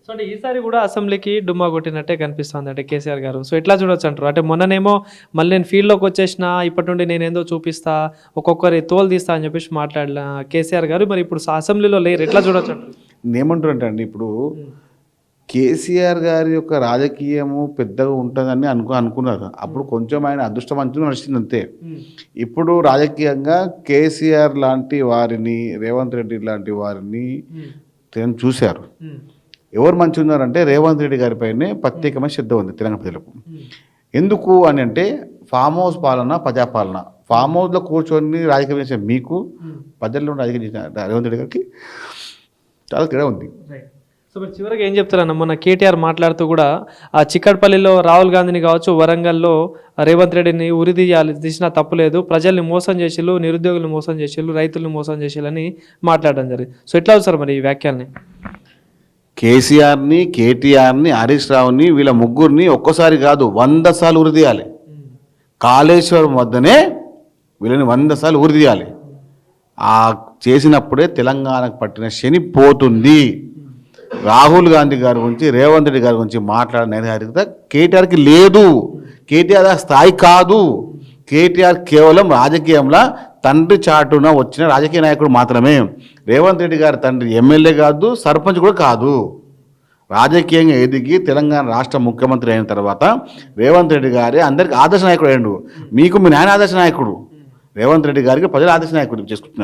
So అంటే ఈసారి కూడా అసెంబ్లీకి డుమ్మా కొట్టినట్టే కనిపిస్తుంది అంటే కేసీఆర్ గారు. సో ఎట్లా చూడొచ్చు అంటారు? అంటే మొన్ననేమో మళ్ళీ నేను ఫీల్డ్లోకి వచ్చేసిన, ఇప్పటి నుండి నేను ఏందో చూపిస్తా, ఒక్కొక్కరి తోలు తీస్తా అని చెప్పేసి మాట్లాడిన కేసీఆర్ గారు మరి ఇప్పుడు అసెంబ్లీలో లేరు, ఎట్లా చూడొచ్చు అంటారు? నేనేమంటారంటే అండి, ఇప్పుడు కేసీఆర్ గారి యొక్క రాజకీయము పెద్దగా ఉంటుందని అనుకున్నారు. అప్పుడు కొంచెం ఆయన అదృష్టవంతులు నడిచింది అంతే. ఇప్పుడు రాజకీయంగా కేసీఆర్ లాంటి వారిని, రేవంత్ రెడ్డి లాంటి వారిని చూశారు. ఎవరు మంచి ఉన్నారంటే రేవంత్ రెడ్డి గారి పైనే ప్రత్యేకమైన శ్రద్ధ ఉంది తెలంగాణ ప్రజలకు. ఎందుకు అని అంటే ఫామ్ హౌస్ పాలన, ప్రజాపాలన. ఫామ్ హౌస్లో కూర్చొని రాజకీయం చేసే మీకు, ప్రజల్లో రాజకీయం చేసిన రేవంత్ రెడ్డి గారికి చాలా తేడా ఉంది. సో మరి చివరికి ఏం చెప్తారన్న, మొన్న కేటీఆర్ మాట్లాడుతూ కూడా ఆ చిక్కడపల్లిలో రాహుల్ గాంధీని కావచ్చు, వరంగల్లో రేవంత్ రెడ్డిని ఉరి తీసినా తప్పులేదు, ప్రజల్ని మోసం చేసిళ్ళు, నిరుద్యోగులు మోసం చేసిళ్ళు, రైతులను మోసం చేసిళ్ళని మాట్లాడడం జరిగింది. సో ఎట్లా చూస్తారు మరి ఈ వ్యాఖ్యల్ని? కేసీఆర్ని, కేటీఆర్ని, హరీష్ రావుని, వీళ్ళ ముగ్గురిని ఒక్కసారి కాదు 100 సార్లు ఉరి తీయాలి. కాళేశ్వరం వద్దనే వీళ్ళని 100 సార్లు ఉరి తీయాలి. ఆ చేసినప్పుడే తెలంగాణకు పట్టిన శని పోతుంది. రాహుల్ గాంధీ గారి గురించి, రేవంత్ రెడ్డి గారి గురించి మాట్లాడిన అర్హత కేటీఆర్కి లేదు. కేటీఆర్ ఆ స్థాయి కాదు. కేటీఆర్ కేవలం రాజకీయంలో తండ్రి చాటున వచ్చిన రాజకీయ నాయకుడు మాత్రమే. రేవంత్ రెడ్డి గారి తండ్రి ఎమ్మెల్యే కాదు, సర్పంచ్ కూడా కాదు. రాజకీయంగా ఎదిగి తెలంగాణ రాష్ట్ర ముఖ్యమంత్రి అయిన తర్వాత రేవంత్ రెడ్డి గారి అందరికి ఆదర్శ నాయకుడు అయ్యాడు. మీకు మీ నాయన ఆదర్శ నాయకుడు, రేవంత్ రెడ్డి గారికి ప్రజలు ఆదర్శ నాయకుడు చేసుకుంటున్నారు.